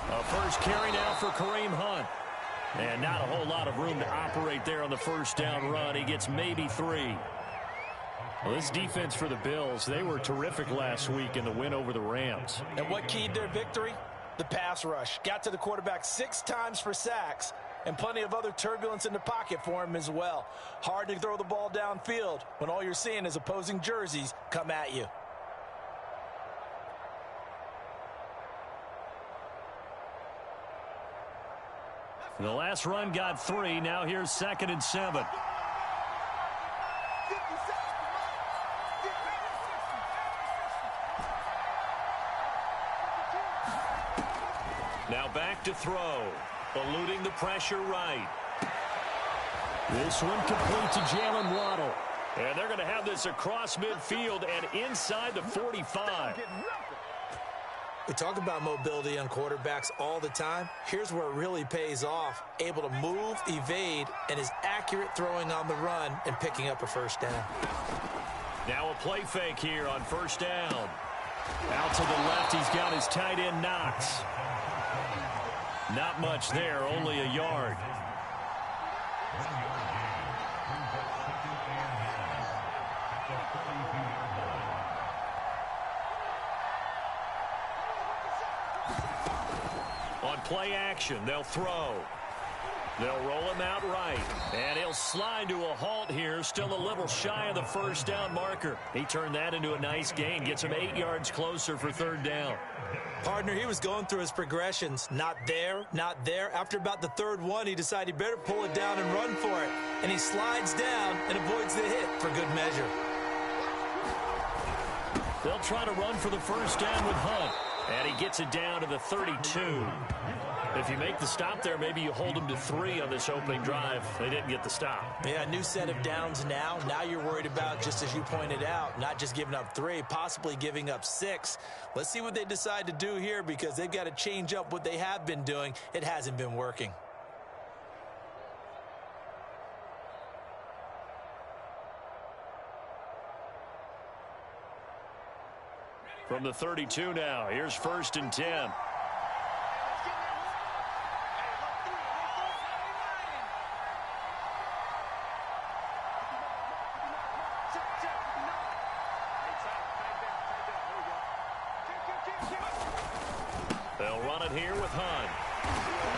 A first carry now for Kareem Hunt. And not a whole lot of room to operate there on the first down run. He gets maybe 3. Well, this defense for the Bills, they were terrific last week in the win over the Rams. And what keyed their victory? The pass rush. Got to the quarterback 6 times for sacks, and plenty of other turbulence in the pocket for him as well. Hard to throw the ball downfield when all you're seeing is opposing jerseys come at you. The last run got 3. Now here's 2nd and 7. Now back to throw. Eluding the pressure right. This one complete to Jalen Waddle. And they're going to have this across midfield and inside the 45. We talk about mobility on quarterbacks all the time. Here's where it really pays off. Able to move, evade, and is accurate throwing on the run and picking up a first down. Now a play fake here on first down. Out to the left, he's got his tight end Knox. Not much there, only a yard. On play action, they'll throw. They'll roll him out right. And he'll slide to a halt here. Still a little shy of the first down marker. He turned that into a nice gain. Gets him 8 yards closer for 3rd down. Partner, he was going through his progressions. Not there, not there. After about the 3rd one, he decided he better pull it down and run for it. And he slides down and avoids the hit for good measure. They'll try to run for the first down with Hunt. And he gets it down to the 32. If you make the stop there, maybe you hold them to 3 on this opening drive. They didn't get the stop. Yeah, new set of downs now. Now you're worried about, just as you pointed out, not just giving up 3, possibly giving up 6. Let's see what they decide to do here, because they've got to change up what they have been doing. It hasn't been working. From the 32 now, here's 1st and 10. They'll run it here with Hunt.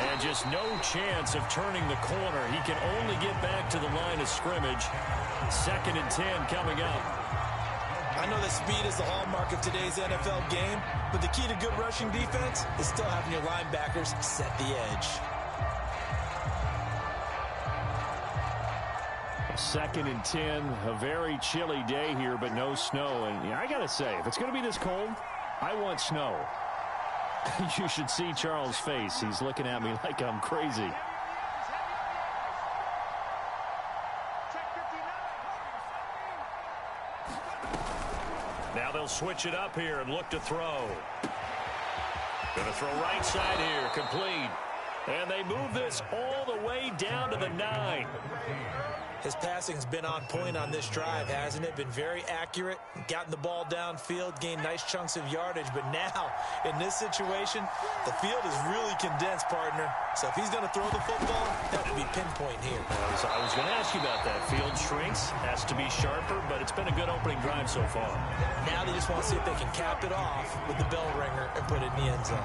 And just no chance of turning the corner. He can only get back to the line of scrimmage. 2nd and 10 coming up. I know that speed is the hallmark of today's NFL game, but the key to good rushing defense is still having your linebackers set the edge. 2nd and 10, a very chilly day here, but no snow. And yeah, I got to say, if it's going to be this cold, I want snow. You should see Charles' face. He's looking at me like I'm crazy. Now they'll switch it up here and look to throw. Going to throw right side here, complete. And they move this all the way down to the 9. His passing's been on point on this drive, hasn't it? Been very accurate, gotten the ball downfield, gained nice chunks of yardage. But now, in this situation, the field is really condensed, partner. So if he's going to throw the football, that would be pinpoint here. I was going to ask you about that. Field shrinks, has to be sharper, but it's been a good opening drive so far. Now they just want to see if they can cap it off with the bell ringer and put it in the end zone.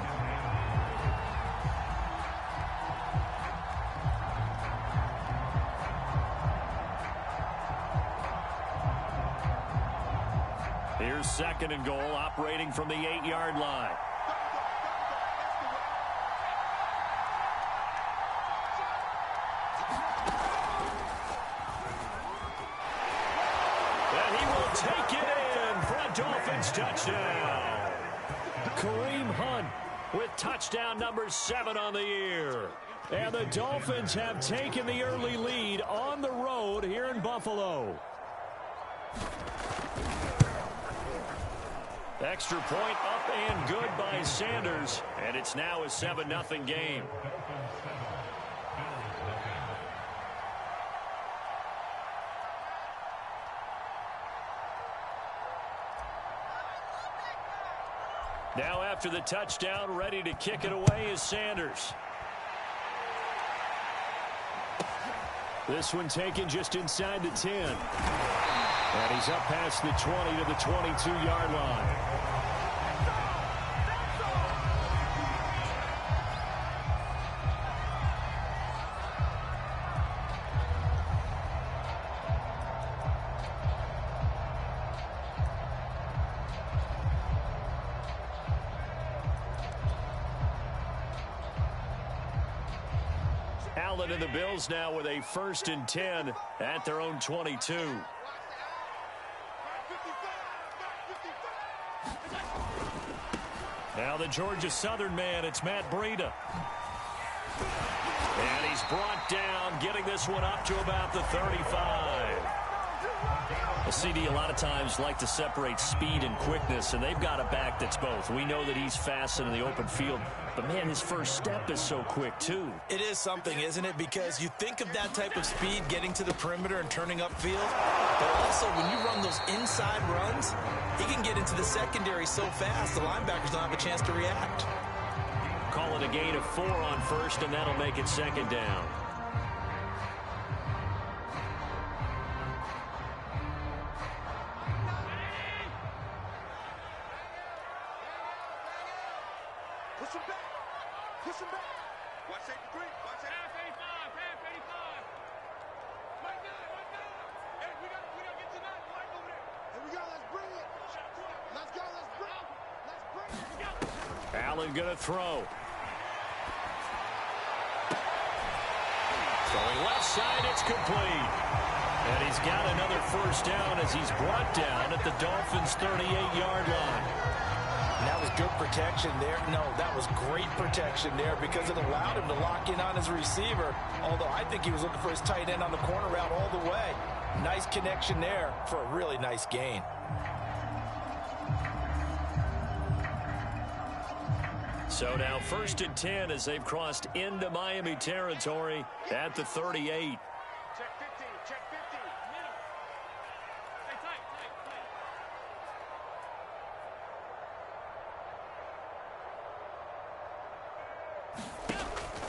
Here's 2nd and goal, operating from the 8-yard line. And he will take it in for a Dolphins touchdown. Kareem Hunt with touchdown number 7 on the year. And the Dolphins have taken the early lead on the road here in Buffalo. Extra point up and good by Sanders, and it's now a 7-0 game. Now after the touchdown, ready to kick it away is Sanders. This one taken just inside the 10. And he's up past the 20 to the 22-yard line. Allen and the Bills now with a 1st and 10 at their own 22. Now the Georgia Southern man, it's Matt Breida. And he's brought down, getting this one up to about the 35. A CD a lot of times like to separate speed and quickness, and they've got a back that's both. We know that he's fast in the open field, but, man, his first step is so quick, too. It is something, isn't it? Because you think of that type of speed getting to the perimeter and turning upfield, but also when you run those inside runs, he can get into the secondary so fast the linebackers don't have a chance to react. Call it a gain of 4 on first, and that'll make it 2nd down. Allen gonna throw. Throwing left side, it's complete. And he's got another 1st down as he's brought down at the Dolphins' 38-yard line. And that was good protection there. No, that was great protection there because it allowed him to lock in on his receiver, although I think he was looking for his tight end on the corner route all the way. Nice connection there for a really nice gain. So now 1st and 10 as they've crossed into Miami territory at the 38. Check 15, check 15. Stay tight.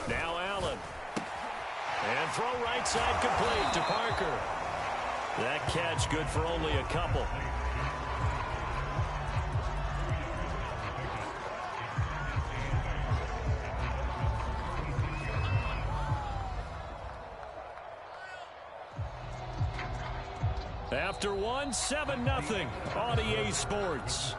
Now Allen. And throw right side complete to Parker. That catch good for only a couple. After one, 7-0 on EA Sports.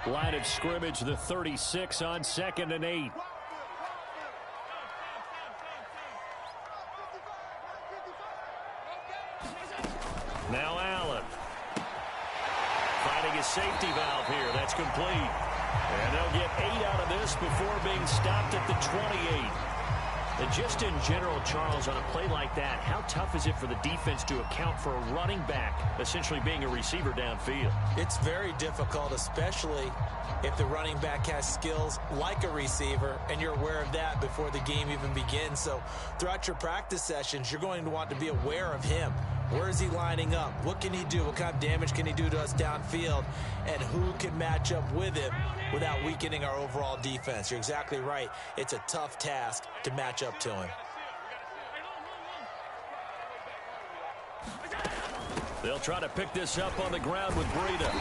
Line of scrimmage, the 36 on 2nd and 8. Now Allen. Finding a safety valve here. That's complete. And they'll get 8 out of this before being stopped at the 28. And just in general, Charles, on a play like that, how tough is it for the defense to account for a running back essentially being a receiver downfield? It's very difficult, especially if the running back has skills like a receiver, and you're aware of that before the game even begins. So throughout your practice sessions, you're going to want to be aware of him. Where is he lining up? What can he do? What kind of damage can he do to us downfield? And who can match up with him without weakening our overall defense? You're exactly right. It's a tough task to match up to him. They'll try to pick this up on the ground with Breida.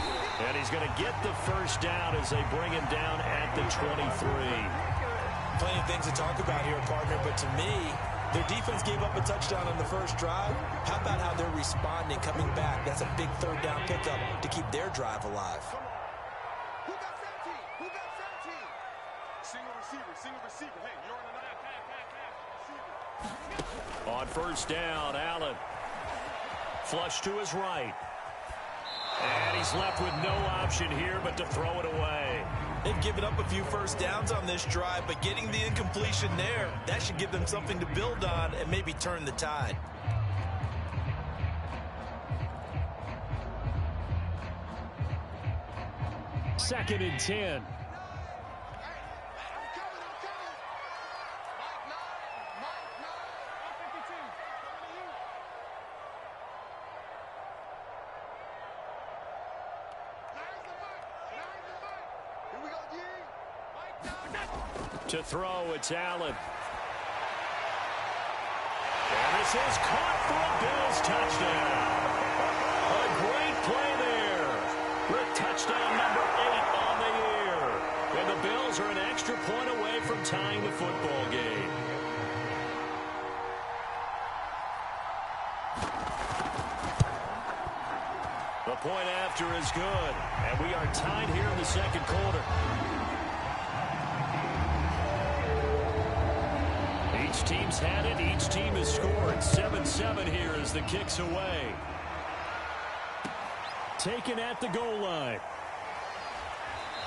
And he's going to get the 1st down as they bring him down at the 23. Plenty of things to talk about here, partner, but to me, their defense gave up a touchdown on the first drive. How about how they're responding, coming back? That's a big 3rd down pickup to keep their drive alive. Who got 17? Who got 17? Single receiver. Hey, you're on the line. On 1st down, Allen. Flush to his right. And he's left with no option here but to throw it away. They've given up a few 1st downs on this drive, but getting the incompletion there, that should give them something to build on and maybe turn the tide. Second and 10. To throw, it's Allen. And this is caught for a Bills touchdown. A great play there. With touchdown number 8 on the year. And the Bills are an extra point away from tying the football game. The point after is good. And we are tied here in the second quarter. Each team's had it. Each team has scored. 7-7 here as the kick's away. Taken at the goal line.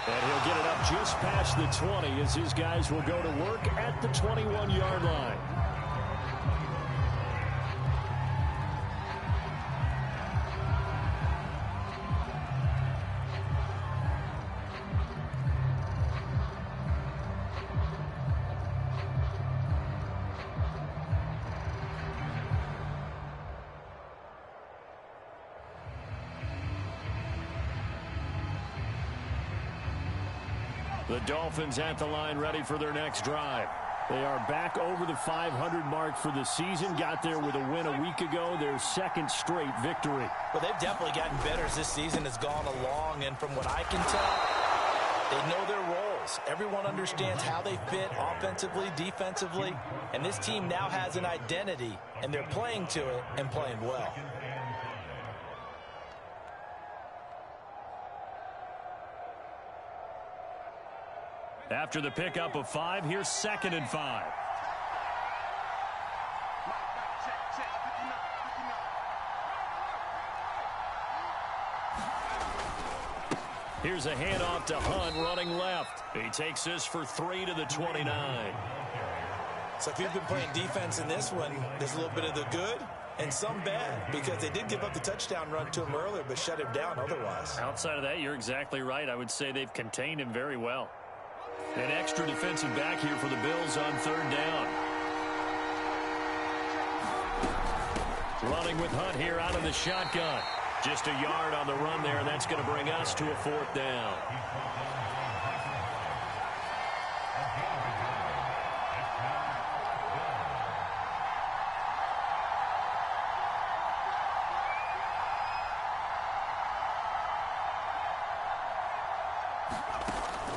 And he'll get it up just past the 20 as his guys will go to work at the 21-yard line. The Dolphins at the line ready for their next drive. They are back over the 500 mark for the season. Got there with a win a week ago, their second straight victory. Well, they've definitely gotten better as this season has gone along, and from what I can tell, they know their roles. Everyone understands how they fit offensively, defensively, and this team now has an identity, and they're playing to it and playing well. After the pickup of 5, here's 2nd and 5. Here's a handoff to Hunt running left. He takes this for 3 to the 29. So if you've been playing defense in this one, there's a little bit of the good and some bad, because they did give up the touchdown run to him earlier but shut him down otherwise. Outside of that, you're exactly right. I would say they've contained him very well. An extra defensive back here for the Bills on 3rd down. Running with Hunt here out of the shotgun. Just a yard on the run there, and that's going to bring us to a 4th down.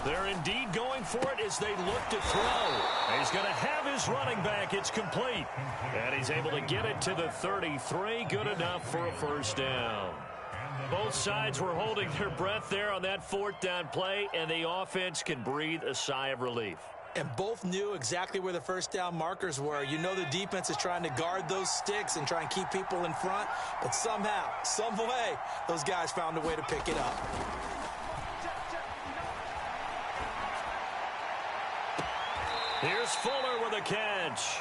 They're indeed going for it as they look to throw. He's going to have his running back. It's complete. And he's able to get it to the 33. Good enough for a 1st down. Both sides were holding their breath there on that 4th down play, and the offense can breathe a sigh of relief. And both knew exactly where the 1st down markers were. You know the defense is trying to guard those sticks and try and keep people in front, but somehow, some way, those guys found a way to pick it up. Here's Fuller with a catch.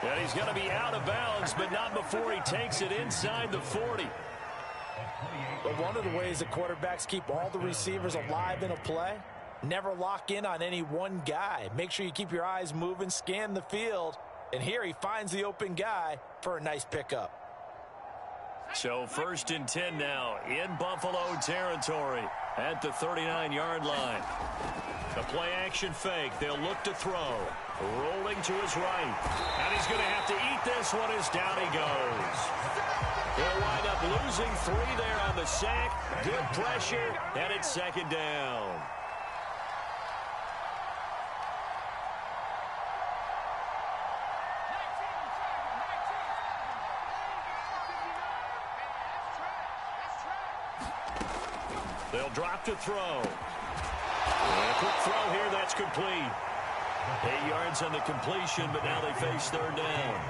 And he's going to be out of bounds, but not before he takes it inside the 40. But one of the ways the quarterbacks keep all the receivers alive in a play, never lock in on any one guy. Make sure you keep your eyes moving, scan the field, and here he finds the open guy for a nice pickup. So 1st and 10 now in Buffalo territory at the 39-yard line. The play action fake. They'll look to throw. Rolling to his right. And he's going to have to eat this one as down he goes. He'll wind up losing 3 there on the sack. Good pressure, and it's 2nd down. They'll drop to throw. And a quick throw here, that's complete. 8 yards on the completion, but now they face 3rd down.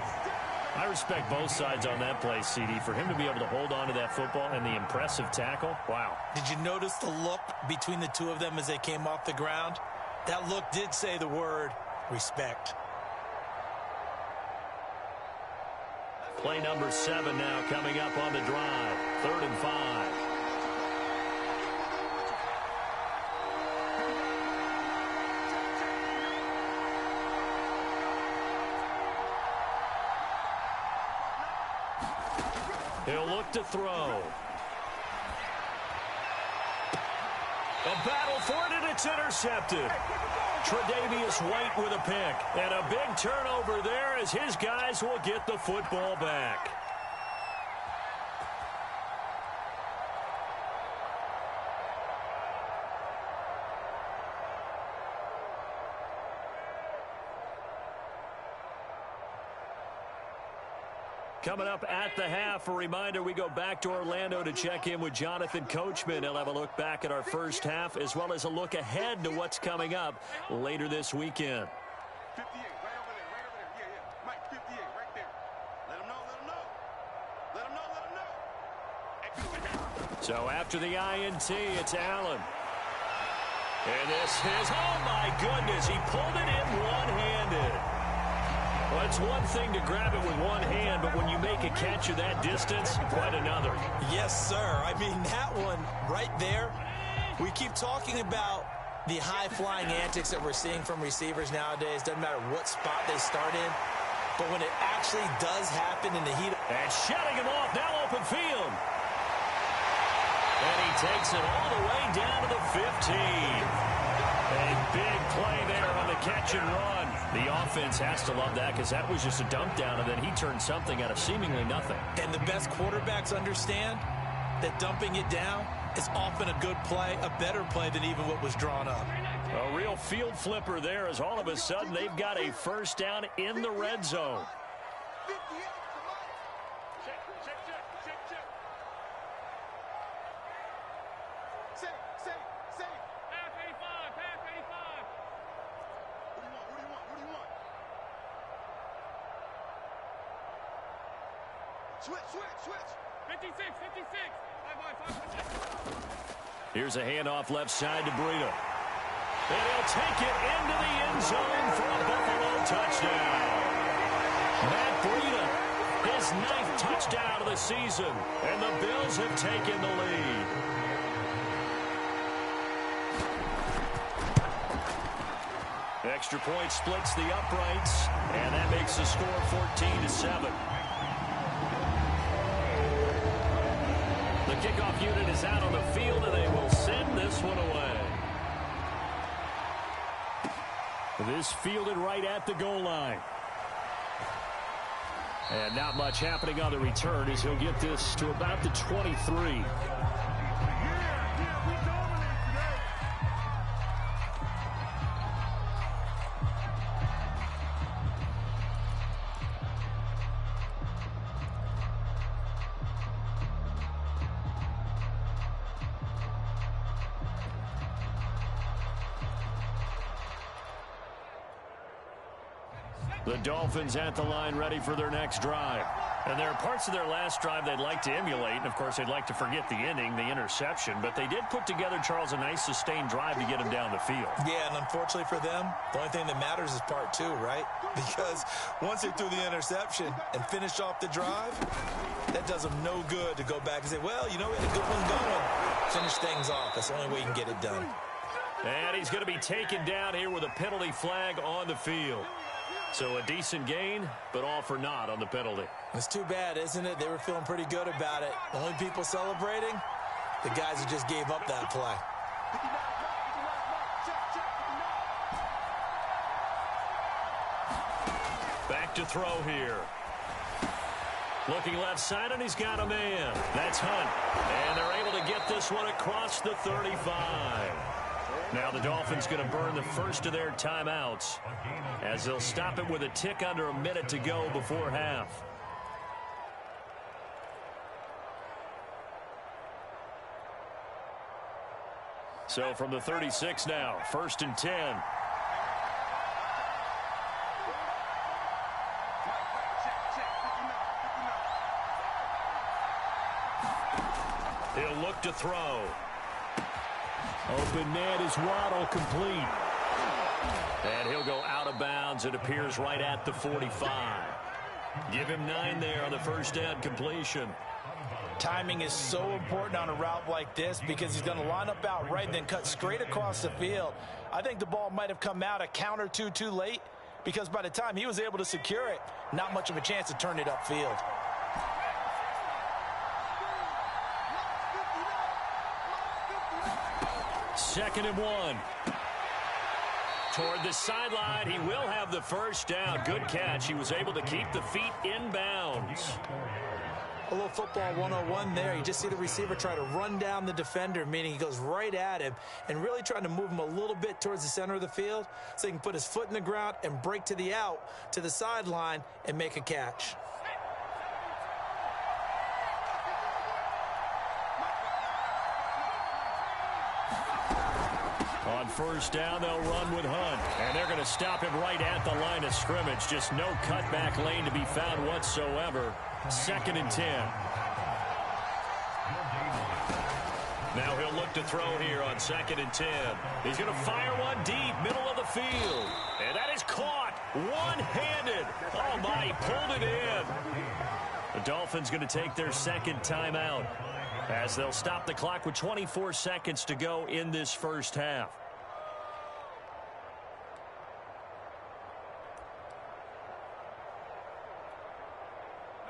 I respect both sides on that play, CD. For him to be able to hold on to that football and the impressive tackle, wow. Did you notice the look between the two of them as they came off the ground? That look did say the word respect. Play number 7 now coming up on the drive. 3rd and 5. He'll look to throw. A battle for it, and it's intercepted. Tre'Davious White with a pick. And a big turnover there as his guys will get the football back. Coming up at the half, a reminder, we go back to Orlando to check in with Jonathan Coachman. He'll have a look back at our first half as well as a look ahead to what's coming up later this weekend. 58, right over there, right over there. Yeah, yeah. Mike, 58, right there. Let him know, let him know. Let him know, let him know. So after the INT, it's Allen. And this is, oh my goodness, he pulled it in one-handed. Well, it's one thing to grab it with one hand, but when you make a catch of that distance, quite another. Yes, sir. I mean, that one right there, we keep talking about the high-flying antics that we're seeing from receivers nowadays. Doesn't matter what spot they start in, but when it actually does happen in the heat. And shutting him off, now open field. And he takes it all the way down to the 15. A big play there on the catch and run. The offense has to love that because that was just a dump down, and then he turned something out of seemingly nothing. And the best quarterbacks understand that dumping it down is often a good play, a better play than even what was drawn up. A real field flipper there as all of a sudden they've got a first down in the red zone. 58 to Mike. Check, check, check, check, check. Say. Pass 85, pass 85. What do you want? Switch. 56. 5 Here's a handoff left side to Breida. And he'll take it into the end zone for a Buffalo touchdown. Matt Breida, his 9th touchdown of the season, and the Bills have taken the lead. Extra point splits the uprights, and that makes the score 14-7. The kickoff unit is out on the field, and they will send this one away. This fielded right at the goal line. And not much happening on the return as he'll get this to about the 23. The Dolphins at the line ready for their next drive. And there are parts of their last drive they'd like to emulate. And, of course, they'd like to forget the ending, the interception. But they did put together, Charles, a nice sustained drive to get him down the field. Yeah, and unfortunately for them, the only thing that matters is part 2, right? Because once they threw the interception and finished off the drive, that does them no good to go back and say, well, you know, we had a good one going. Finish things off. That's the only way you can get it done. And he's going to be taken down here with a penalty flag on the field. So a decent gain, but all for naught on the penalty. It's too bad, isn't it? They were feeling pretty good about it. The only people celebrating, the guys who just gave up that play. Back to throw here. Looking left side, and he's got a man. That's Hunt. And they're able to get this one across the 35. Now the Dolphins going to burn the first of their timeouts as they'll stop it with a tick under a minute to go before half. So from the 36 now, 1st and 10. He'll look to throw. Open net is Waddle, complete. And he'll go out of bounds. It appears right at the 45. Give him 9 there on the first down completion. Timing is so important on a route like this because he's going to line up out right and then cut straight across the field. I think the ball might have come out a count or two too late because by the time he was able to secure it, not much of a chance to turn it upfield. 2nd and 1. Toward the sideline, he will have the first down. Good catch. He was able to keep the feet in bounds. A little football 101 there. You just see the receiver try to run down the defender, meaning he goes right at him and really trying to move him a little bit towards the center of the field so he can put his foot in the ground and break to the out, to the sideline, and make a catch. On first down, they'll run with Hunt. And they're going to stop him right at the line of scrimmage. Just no cutback lane to be found whatsoever. 2nd and 10. Now he'll look to throw here on 2nd and 10. He's going to fire one deep, middle of the field. And that is caught one-handed. Oh, my, he pulled it in. The Dolphins going to take their 2nd timeout as they'll stop the clock with 24 seconds to go in this first half.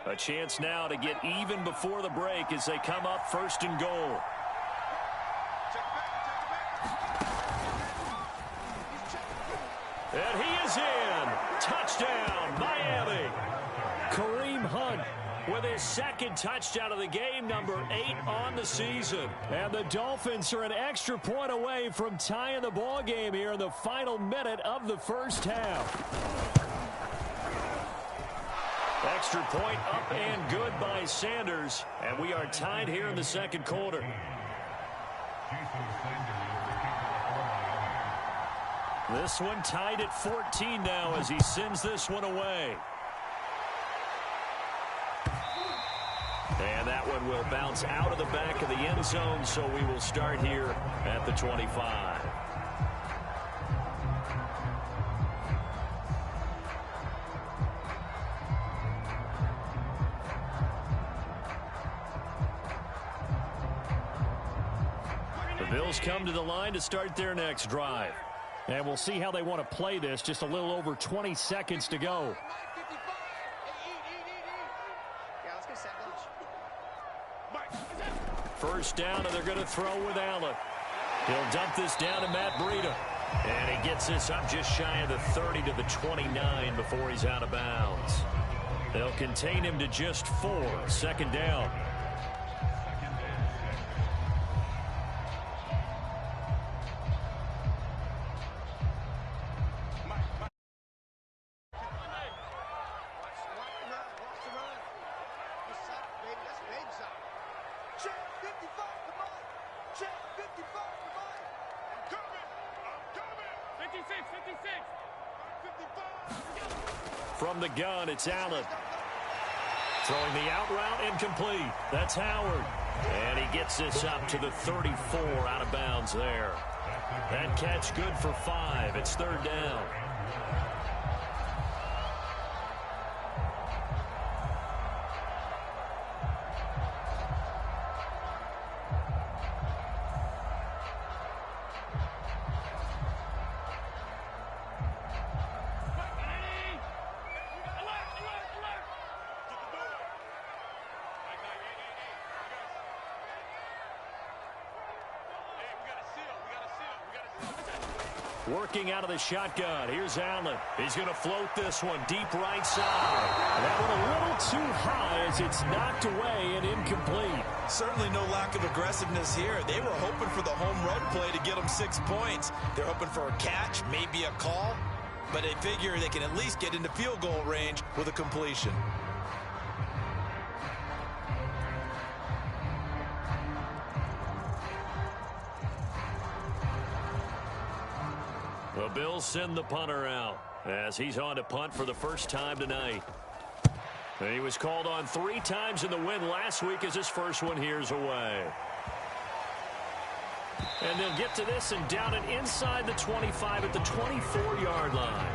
A chance now to get even before the break as they come up 1st and goal. And he is in. Touchdown, Miami. Kareem Hunt with his 2nd touchdown of the game, number 8 on the season. And the Dolphins are an extra point away from tying the ball game here in the final minute of the first half. Extra point up and good by Sanders. And we are tied here in the 2nd quarter. This one tied at 14 now as he sends this one away. And that one will bounce out of the back of the end zone, so we will start here at the 25. The Bills come to the line to start their next drive. And we'll see how they want to play this. Just a little over 20 seconds to go. First down, and they're going to throw with Allen. He'll dump this down to Matt Breida. And he gets this up just shy of the 30 to the 29 before he's out of bounds. They'll contain him to just 4. 2nd down. From the gun, it's Allen. Throwing the out route, incomplete. That's Howard. And he gets this up to the 34 out of bounds there. That catch good for 5. It's 3rd down. Working out of the shotgun. Here's Allen. He's going to float this one deep right side. That one a little too high as it's knocked away and incomplete. Certainly no lack of aggressiveness here. They were hoping for the home run play to get them 6 points. They're hoping for a catch, maybe a call, but they figure they can at least get into field goal range with a completion. The Bills send the punter out as he's on to punt for the first time tonight. And he was called on 3 times in the win last week as his first one here's away. And they'll get to this and down it inside the 25 at the 24-yard line.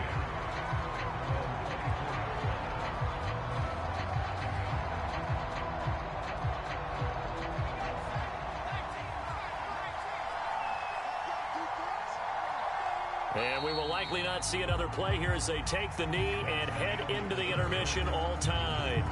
And we will likely not see another play here as they take the knee and head into the intermission all tied.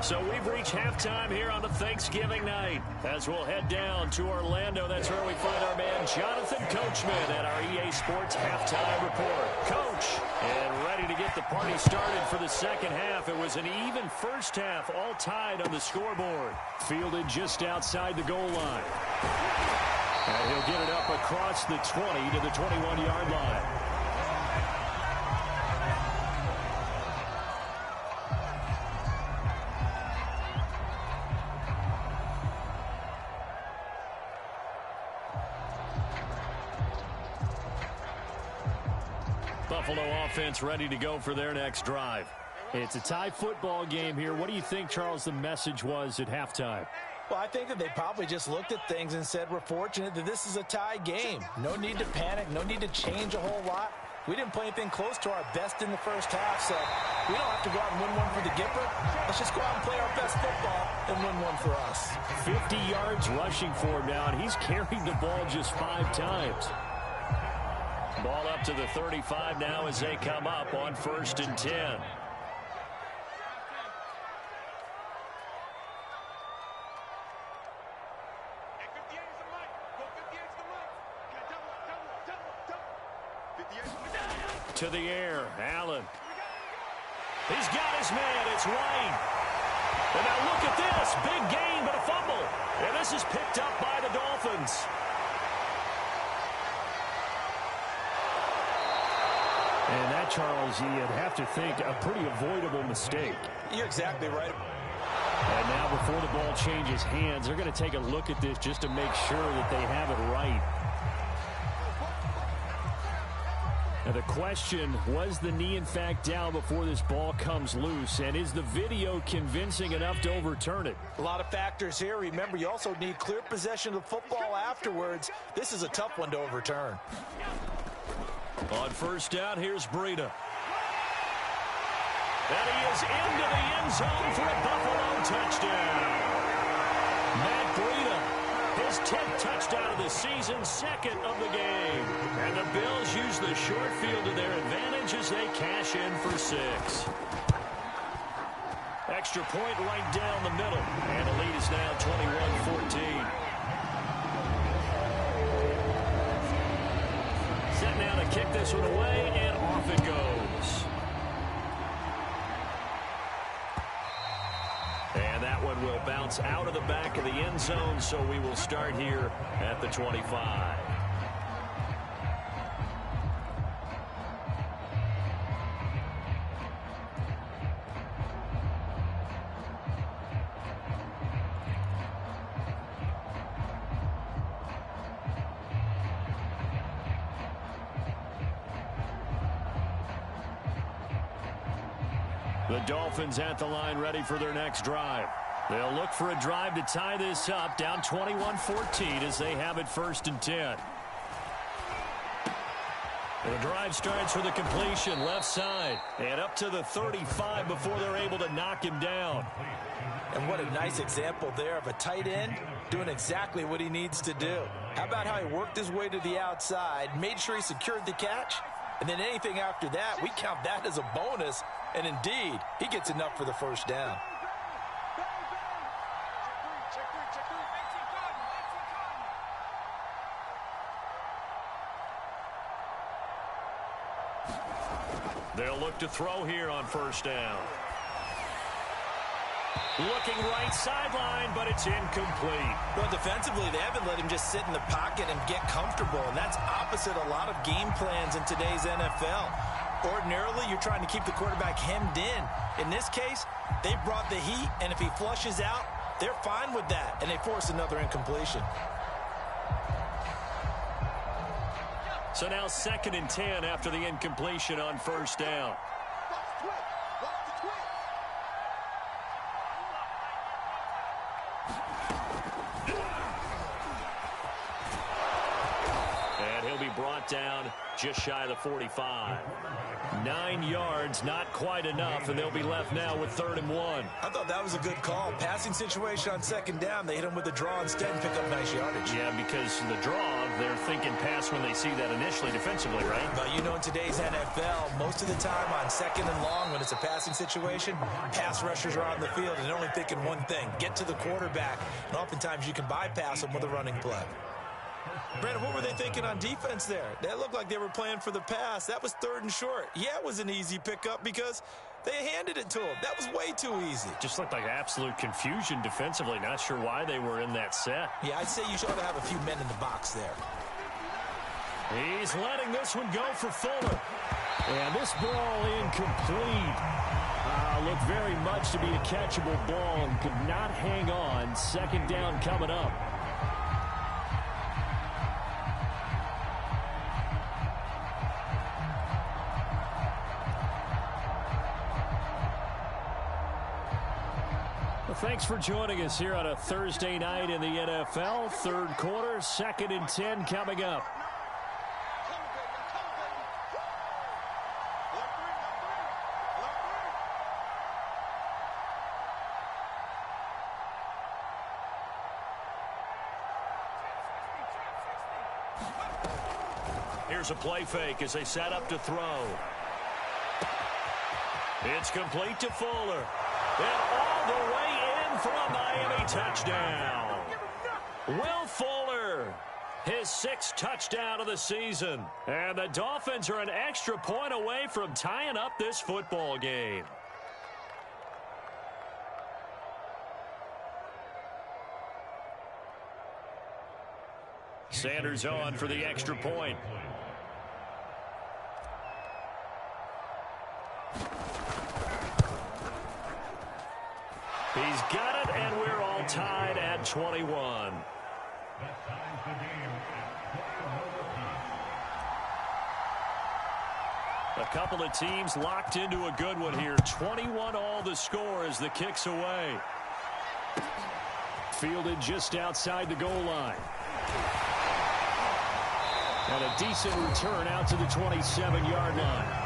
So we've reached halftime here on a Thanksgiving night. As we'll head down to Orlando, that's where we find our man Jonathan Coachman at our EA Sports Halftime Report. Coach, and ready to get the party started for the second half. It was an even first half, all tied on the scoreboard. Fielded just outside the goal line. And he'll get it up across the 20 to the 21-yard line. Buffalo offense ready to go for their next drive. It's a tie football game here. What do you think, Charles, the message was at halftime? Well, I think that they probably just looked at things and said, we're fortunate that this is a tie game. No need to panic. No need to change a whole lot. We didn't play anything close to our best in the first half, so we don't have to go out and win one for the Gipper. Let's just go out and play our best football and win one for us. 50 yards rushing for him now, and he's carried the ball just 5 times. Ball up to the 35 now as they come up on 1st and 10. To the air, Allen. He's got his man. It's White. And now look at this. Big gain, but a fumble. And this is picked up by the Dolphins. And that, Charles, you'd have to think a pretty avoidable mistake. You're exactly right. And now before the ball changes hands, they're going to take a look at this just to make sure that they have it right. Now the question, was the knee in fact down before this ball comes loose? And is the video convincing enough to overturn it? A lot of factors here. Remember, you also need clear possession of the football afterwards. This is a tough one to overturn. On 1st down, here's Breida. And he is into the end zone for a Buffalo touchdown. Matt Breida, his 10th touchdown of the season, 2nd of the game. And the Bills use the short field to their advantage as they cash in for 6. Extra point right down the middle. And the lead is now 21-14. Set now to kick this one away, and off it goes. And that one will bounce out of the back of the end zone, so we will start here at the 25. The Dolphins at the line ready for their next drive. They'll look for a drive to tie this up, down 21-14 as they have it 1st and 10. The drive starts with a completion left side and up to the 35 before they're able to knock him down. And what a nice example there of a tight end doing exactly what he needs to do. How about how he worked his way to the outside, made sure he secured the catch, and then anything after that, we count that as a bonus. And indeed, he gets enough for the 1st down. They'll look to throw here on 1st down. Looking right sideline, but it's incomplete. Well, defensively, they haven't let him just sit in the pocket and get comfortable, and that's opposite a lot of game plans in today's NFL. Ordinarily, you're trying to keep the quarterback hemmed in. In this case, they brought the heat, and if he flushes out, they're fine with that, and they force another incompletion. So now 2nd and 10 after the incompletion on 1st down. brought down just shy of the 45. 9 yards, not quite enough, and they'll be left now with 3rd and 1. I thought that was a good call. Passing situation on 2nd down. They hit him with the draw instead and pick up nice yardage. Yeah, because the draw, they're thinking pass when they see that initially defensively, right? But you know, in today's NFL, most of the time on 2nd and long, when it's a passing situation, pass rushers are on the field and they're only thinking one thing: get to the quarterback. And oftentimes you can bypass them with a running play. Brandon, what were they thinking on defense there? That looked like they were playing for the pass. That was 3rd and short. Yeah, it was an easy pickup because they handed it to him. That was way too easy. Just looked like absolute confusion defensively. Not sure why they were in that set. Yeah, I'd say you should have a few men in the box there. He's letting this one go for Fuller. And this ball incomplete. Looked very much to be a catchable ball and could not hang on. 2nd down coming up. Thanks for joining us here on a Thursday night in the NFL. 3rd quarter, 2nd and 10 coming up. Here's a play fake as they set up to throw. It's complete to Fuller. And all the way in for a Miami touchdown. Will Fuller, his 6th touchdown of the season. And the Dolphins are an extra point away from tying up this football game. Sanders on for the extra point. He's got it, and we're all tied at 21. A couple of teams locked into a good one here. 21 all the score as the kick's away. Fielded just outside the goal line. And a decent return out to the 27-yard line.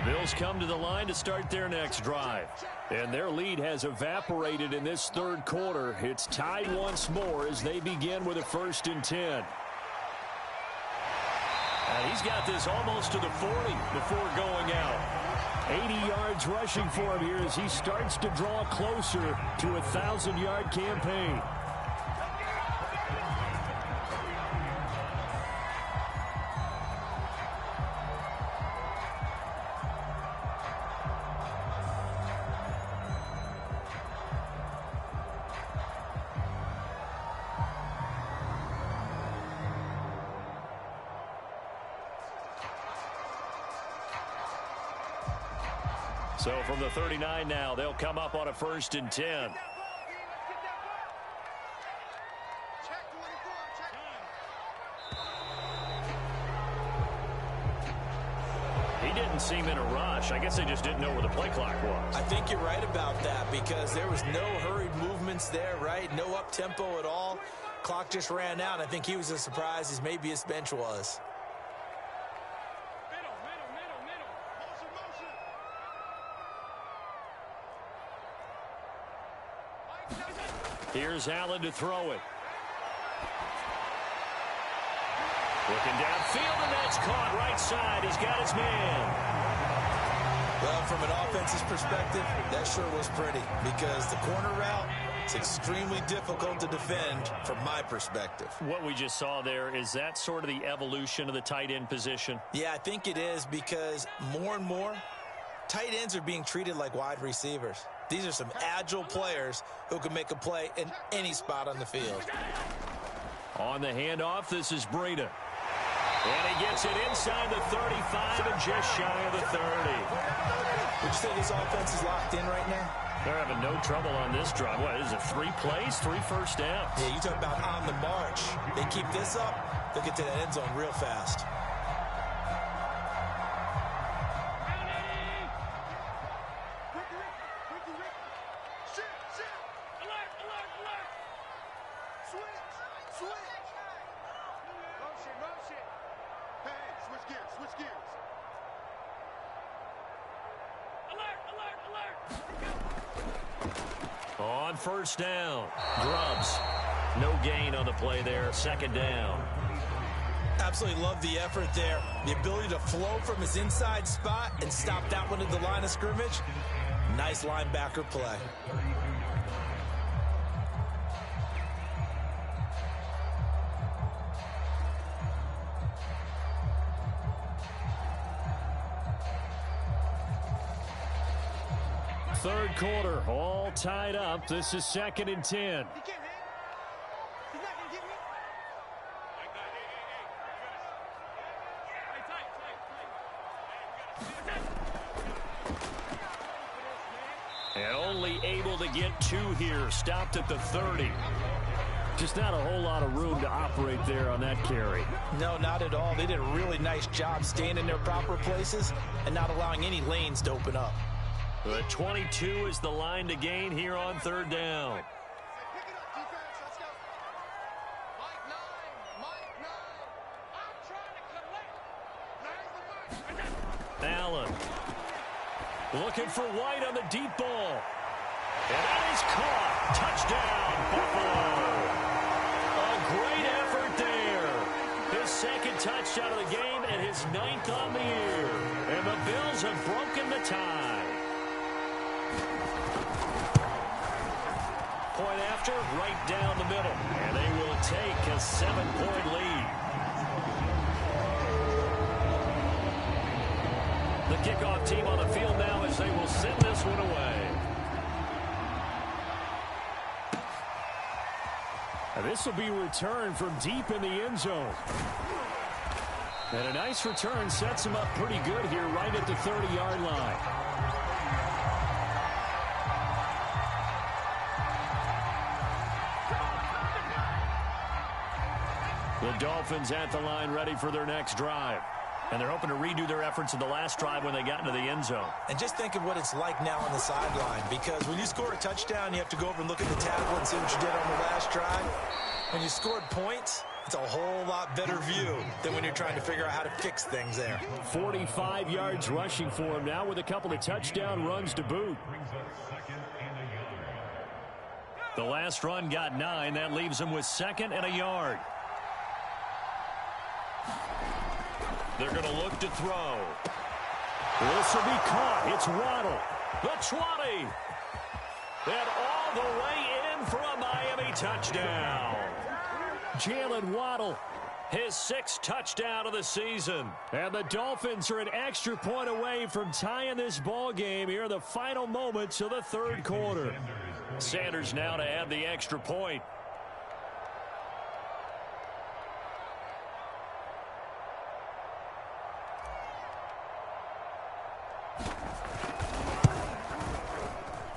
Bills come to the line to start their next drive. And their lead has evaporated in this 3rd quarter. It's tied once more as they begin with a 1st and 10. And he's got this almost to the 40 before going out. 80 yards rushing for him here as he starts to draw closer to a 1,000-yard campaign. So from the 39 now, they'll come up on a 1st and 10. He didn't seem in a rush. I guess they just didn't know where the play clock was. I think you're right about that because there was no hurried movements there, right? No up-tempo at all. Clock just ran out. I think he was as surprised as maybe his bench was. Here's Allen to throw it. Looking downfield, and that's caught right side. He's got his man. Well, from an offensive perspective, that sure was pretty because the corner route is extremely difficult to defend from my perspective. What we just saw there, is that sort of the evolution of the tight end position? Yeah, I think it is because more and more, tight ends are being treated like wide receivers. These are some agile players who can make a play in any spot on the field. On the handoff, this is Breida. And he gets it inside the 35 and just shy of the 30. Would you say this offense is locked in right now? They're having no trouble on this drive. What is it, 3 plays, 3 first downs? Yeah, you talk about on the march. They keep this up, they'll get to that end zone real fast. Hey, switch gears, switch gears. Alert, alert, alert. On first down, Grubbs. No gain on the play there, second down. Absolutely love the effort there. The ability to flow from his inside spot and stop that one at the line of scrimmage. Nice linebacker play. Third quarter, all tied up. This is 2nd and 10. And only able to get 2 here. Stopped at the 30. Just not a whole lot of room to operate there on that carry. No, not at all. They did a really nice job staying in their proper places and not allowing any lanes to open up. The 22 is the line to gain here on third down. Pick it up, defense. Let's go. Mike 9. Mike 9. I'm trying to collect. Allen. Looking for White on the deep ball. And that is caught. Touchdown, Buffalo. A great effort there. His second touchdown of the game and his 9th on the year. And the Bills have broken the tie. Point after, right down the middle. And they will take a 7-point lead. The kickoff team on the field now as they will send this one away. And this will be returned from deep in the end zone. And a nice return sets him up pretty good here right at the 30-yard line. The Dolphins at the line ready for their next drive. And they're hoping to redo their efforts in the last drive when they got into the end zone. And just think of what it's like now on the sideline, because when you score a touchdown, you have to go over and look at the tablet and see what you did on the last drive. When you scored points, it's a whole lot better view than when you're trying to figure out how to fix things there. 45 yards rushing for him now with a couple of touchdown runs to boot. The last run got 9. That leaves him with 2nd and a yard. They're going to look to throw. This will be caught. It's Waddle. The 20. And all the way in for a Miami touchdown. Jalen Waddle, his 6th touchdown of the season. And the Dolphins are an extra point away from tying this ball game here in the final moments of the third quarter. Sanders now to add the extra point.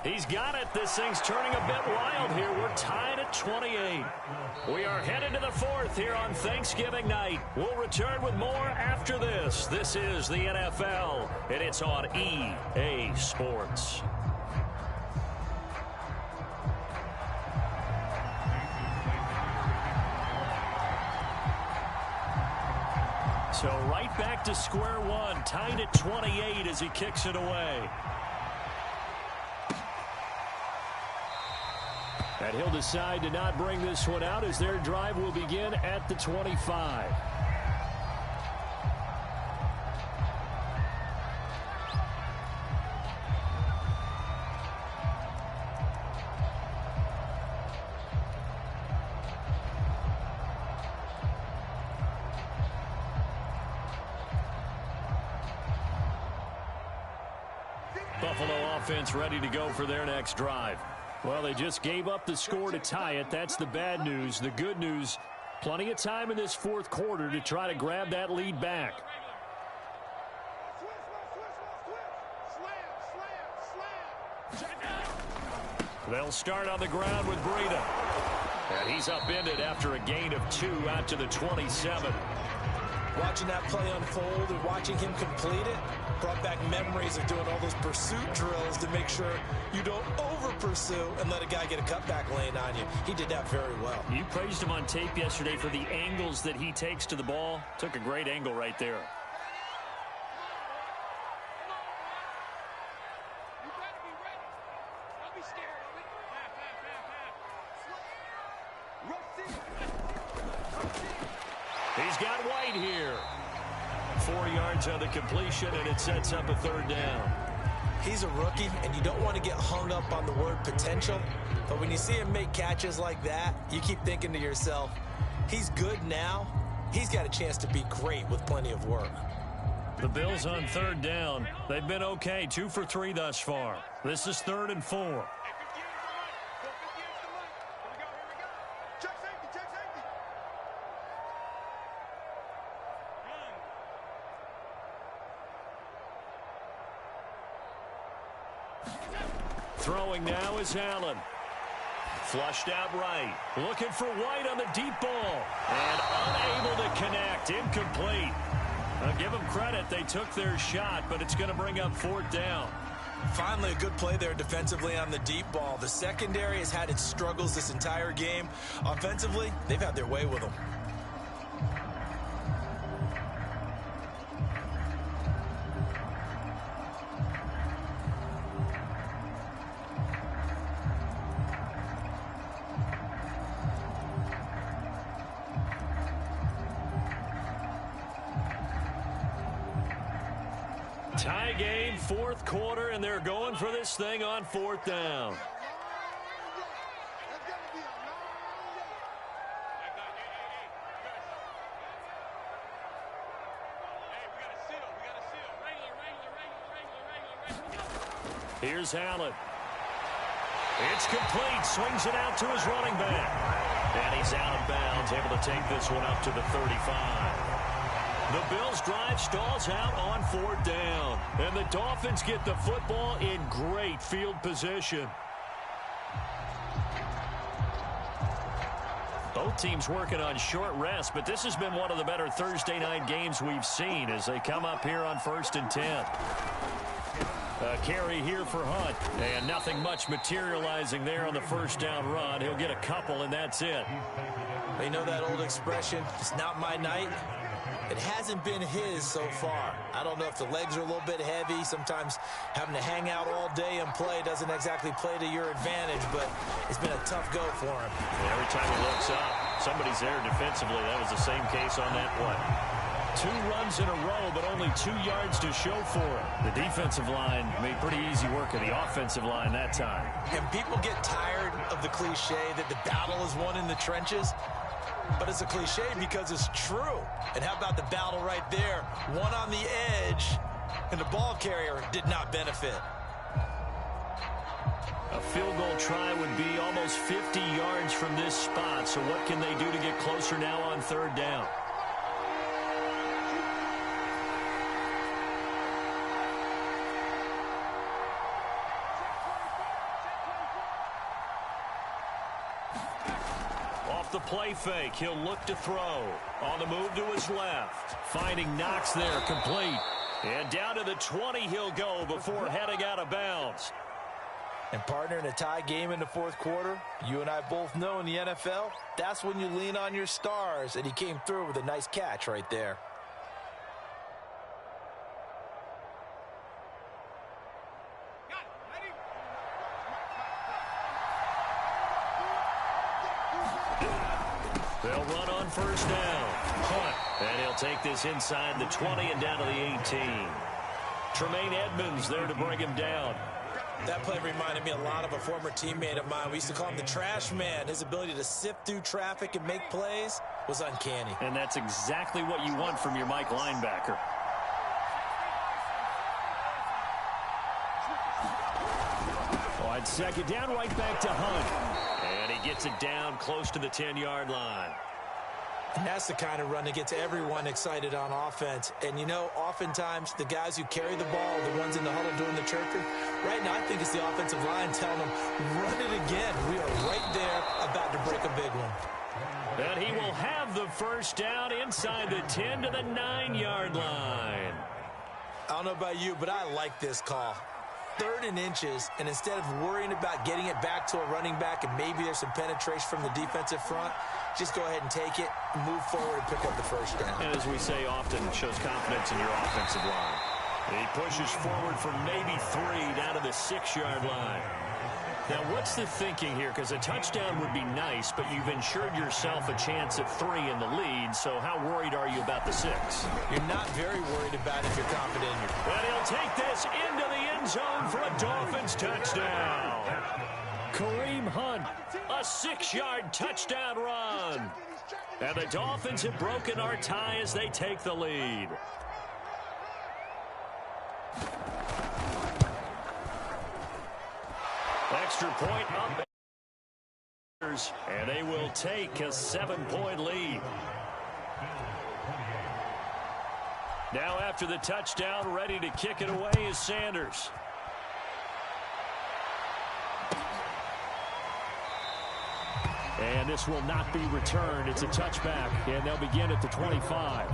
He's got it. This thing's turning a bit wild here. We're tied at 28. We are headed to the 4th here on Thanksgiving night. We'll return with more after this. This is the NFL, and it's on EA Sports. So right back to square one, tied at 28 as he kicks it away. And he'll decide to not bring this one out as their drive will begin at the 25. Buffalo offense ready to go for their next drive. Well, they just gave up the score to tie it. That's the bad news. The good news, plenty of time in this 4th quarter to try to grab that lead back. They'll start on the ground with Breida. And he's upended after a gain of 2 out to the 27. Watching that play unfold and watching him complete it brought back memories of doing all those pursuit drills to make sure you don't over-pursue and let a guy get a cutback lane on you. He did that very well. You praised him on tape yesterday for the angles that he takes to the ball. Took a great angle right there. He's got White here. 4 yards on the completion, and it sets up a 3rd down. He's a rookie, and you don't want to get hung up on the word potential. But when you see him make catches like that, you keep thinking to yourself, he's good now. He's got a chance to be great with plenty of work. The Bills on 3rd down. They've been okay, 2 for 3 thus far. This is 3rd and 4. Throwing now is Allen. Flushed out right. Looking for White on the deep ball. And unable to connect. Incomplete. I'll give them credit. They took their shot, but it's going to bring up 4th down. Finally, a good play there defensively on the deep ball. The secondary has had its struggles this entire game. Offensively, they've had their way with them. Tie game, 4th quarter, and they're going for this thing on 4th down. Here's Allen. It's complete. Swings it out to his running back. And he's out of bounds, able to take this one up to the 35. The Bills drive stalls out on 4th down. And the Dolphins get the football in great field position. Both teams working on short rest, but this has been one of the better Thursday night games we've seen as they come up here on 1st and 10. A carry here for Hunt. And nothing much materializing there on the 1st down run. He'll get a couple, and that's it. You know that old expression, it's not my night? It hasn't been his so far. I don't know if the legs are a little bit heavy. Sometimes having to hang out all day and play doesn't exactly play to your advantage, but it's been a tough go for him. And every time he looks up, somebody's there defensively. That was the same case on that play. 2 runs in a row, but only 2 yards to show for it. The defensive line made pretty easy work of the offensive line that time. And people get tired of the cliche that the battle is won in the trenches. But it's a cliche because it's true. And how about the battle right there? One on the edge, and the ball carrier did not benefit. A field goal try would be almost 50 yards from this spot. So what can they do to get closer now on 3rd down? The play fake. He'll look to throw. On the move to his left. Finding Knox there, complete. And down to the 20 he'll go before heading out of bounds. And partner, in a tie game in the 4th quarter, you and I both know in the NFL, that's when you lean on your stars. And he came through with a nice catch right there. They'll run on 1st down. Hunt. And he'll take this inside the 20 and down to the 18. Tremaine Edmonds there to bring him down. That play reminded me a lot of a former teammate of mine. We used to call him the trash man. His ability to sift through traffic and make plays was uncanny. And that's exactly what you want from your Mike linebacker. On 2nd down, right back to Hunt. And he gets it down close to the 10-yard line. And that's the kind of run that gets everyone excited on offense. And, you know, oftentimes the guys who carry the ball, the ones in the huddle doing the chirping, right now I think it's the offensive line telling them, run it again. We are right there about to break a big one. And he will have the first down inside the 10 to the 9-yard line. I don't know about you, but I like this call. 3rd and inches, and instead of worrying about getting it back to a running back and maybe there's some penetration from the defensive front, just go ahead and take it, move forward, and pick up the first down. And as we say often, it shows confidence in your offensive line. He pushes forward from maybe 3 down to the 6-yard line. Now, what's the thinking here? Because a touchdown would be nice, but you've ensured yourself a chance at 3 in the lead, so how worried are you about the 6? You're not very worried about it if you're confident in your... And he'll take this into the end zone for a Dolphins touchdown. Kareem Hunt, a 6-yard touchdown run. And the Dolphins have broken our tie as they take the lead. Extra point up. And they will take a 7-point lead. Now after the touchdown, ready to kick it away is Sanders. And this will not be returned. It's a touchback, and they'll begin at the 25.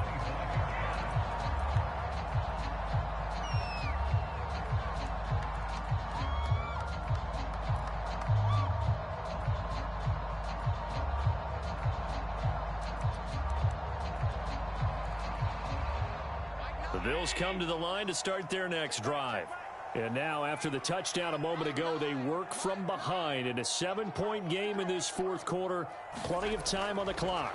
The Bills come to the line to start their next drive. And now, after the touchdown a moment ago, they work from behind in a 7-point game in this 4th quarter. Plenty of time on the clock.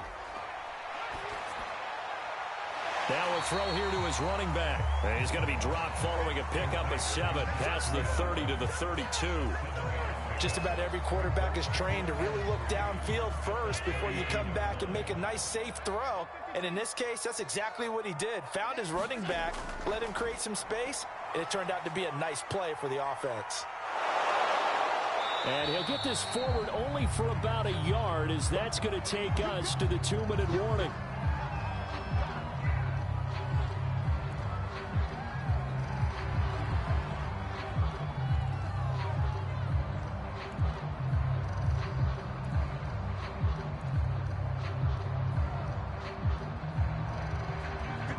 Now a throw here to his running back. And he's going to be dropped following a pickup of 7 past the 30 to the 32. Just about every quarterback is trained to really look downfield first before you come back and make a nice, safe throw. And in this case, that's exactly what he did. Found his running back, let him create some space, and it turned out to be a nice play for the offense. And he'll get this forward only for about a yard, as that's going to take us to the 2-minute warning.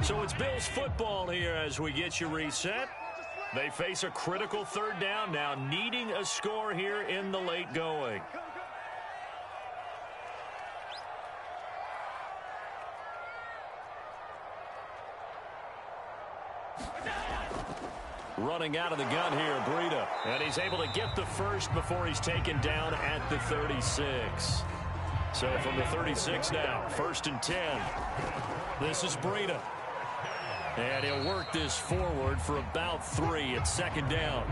So it's Bills football here as we get you reset. They face a critical 3rd down now, needing a score here in the late going. Running out of the gun here, Breida. And he's able to get the first before he's taken down at the 36. So from the 36 now, 1st and 10. This is Breida. And he'll work this forward for about 3 at 2nd down.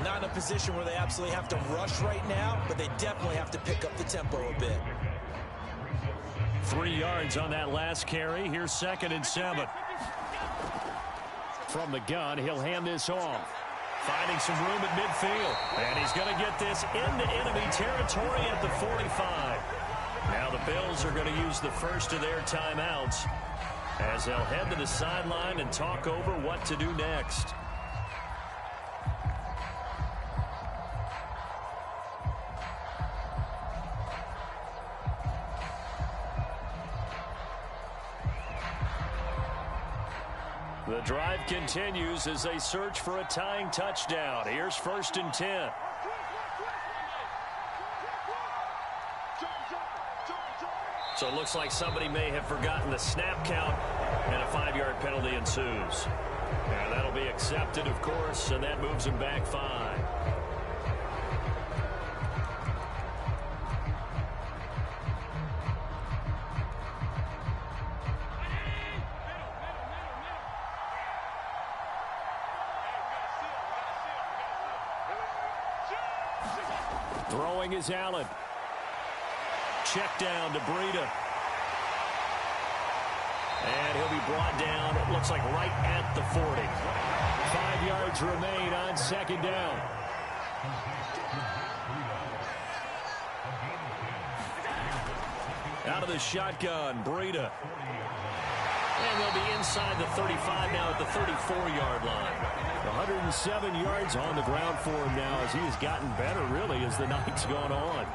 Not in a position where they absolutely have to rush right now, but they definitely have to pick up the tempo a bit. 3 yards on that last carry. Here's 2nd and 7. From the gun, he'll hand this off. Finding some room at midfield. And he's going to get this into enemy territory at the 45. Now the Bills are going to use the first of their timeouts, as they'll head to the sideline and talk over what to do next. The drive continues as they search for a tying touchdown. Here's 1st and 10. So it looks like somebody may have forgotten the snap count, and a 5-yard penalty ensues. And that'll be accepted, of course, and that moves him back 5. Throwing is Allen. Check down to Breida. And he'll be brought down, it looks like right at the 40. 5 yards remain on 2nd down. Out of the shotgun, Breida. And they'll be inside the 35 now at the 34-yard line. 107 yards on the ground for him now, as he has gotten better, really, as the night's gone on.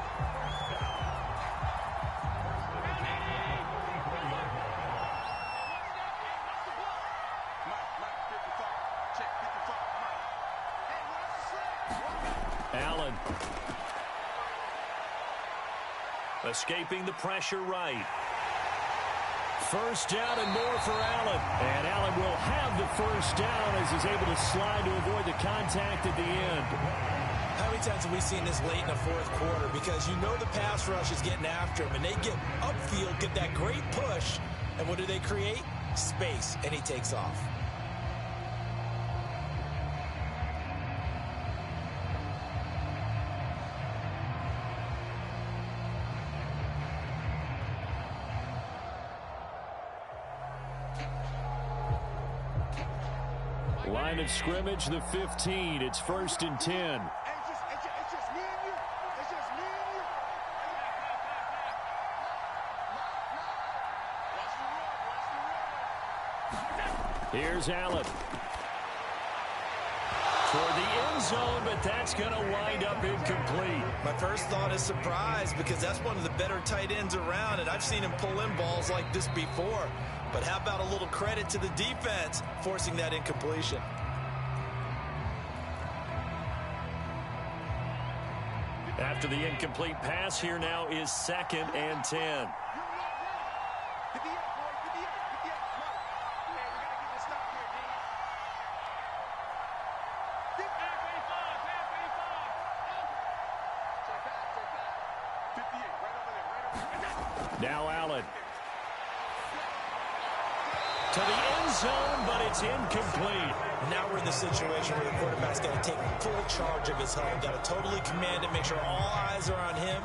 Allen. Escaping the pressure right. First down and more for Allen. And Allen will have the first down as he's able to slide to avoid the contact at the end. How many times have we seen this late in the fourth quarter? Because you know the pass rush is getting after him, and they get upfield, get that great push, and what do they create? Space, and he takes off. Line of scrimmage, the 15. It's 1st and 10. It's just me and you. It's just me and you. Watch the run. Here's Allen. For the end zone, but that's going to wind up incomplete. My first thought is surprise, because that's one of the better tight ends around, and I've seen him pull in balls like this before. But how about a little credit to the defense forcing that incompletion? After the incomplete pass, here now is 2nd and 10. Now Allen. To the end zone, but it's incomplete. Now we're in the situation where the quarterback's got to take full charge of his home, got to totally command it, make sure all eyes are on him,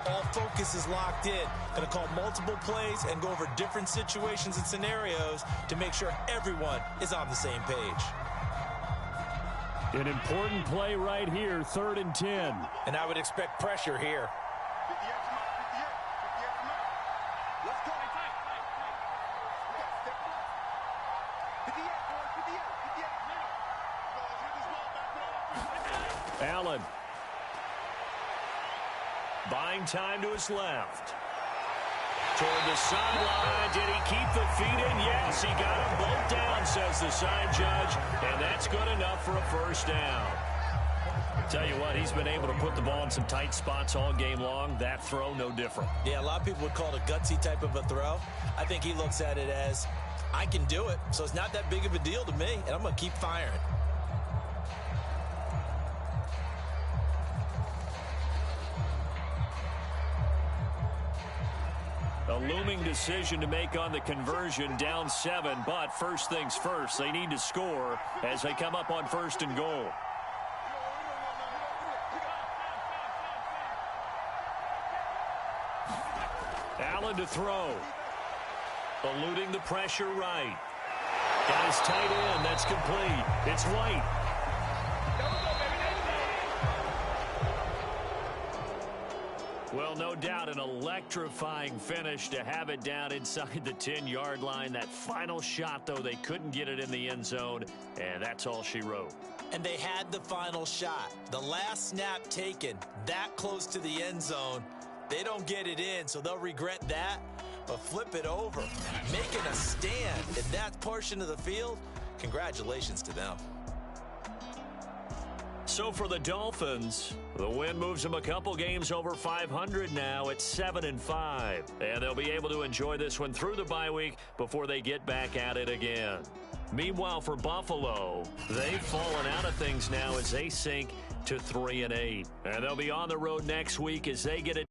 all focus is locked in. Going to call multiple plays and go over different situations and scenarios to make sure everyone is on the same page. An important play right here, 3rd and 10. And I would expect pressure here. Allen. Buying time to his left. Toward the sideline. Did he keep the feet in? Yes, he got them both down, says the side judge. And that's good enough for a first down. Tell you what, he's been able to put the ball in some tight spots all game long. That throw, no different. Yeah, a lot of people would call it a gutsy type of a throw. I think he looks at it as, I can do it, so it's not that big of a deal to me, and I'm going to keep firing. A looming decision to make on the conversion, down 7, but first things first, they need to score as they come up on 1st and goal. Allen to throw. Eluding the pressure right. Got his tight end, that's complete. It's White. Well, no doubt an electrifying finish to have it down inside the 10-yard line. That final shot, though, they couldn't get it in the end zone, and that's all she wrote. And they had the final shot. The last snap taken that close to the end zone. They don't get it in, so they'll regret that. But flip it over, making a stand in that portion of the field, congratulations to them. So for the Dolphins, the win moves them a couple games over 500 now at 7-5. And they'll be able to enjoy this one through the bye week before they get back at it again. Meanwhile, for Buffalo, they've fallen out of things now as they sink to 3-8. And they'll be on the road next week as they get a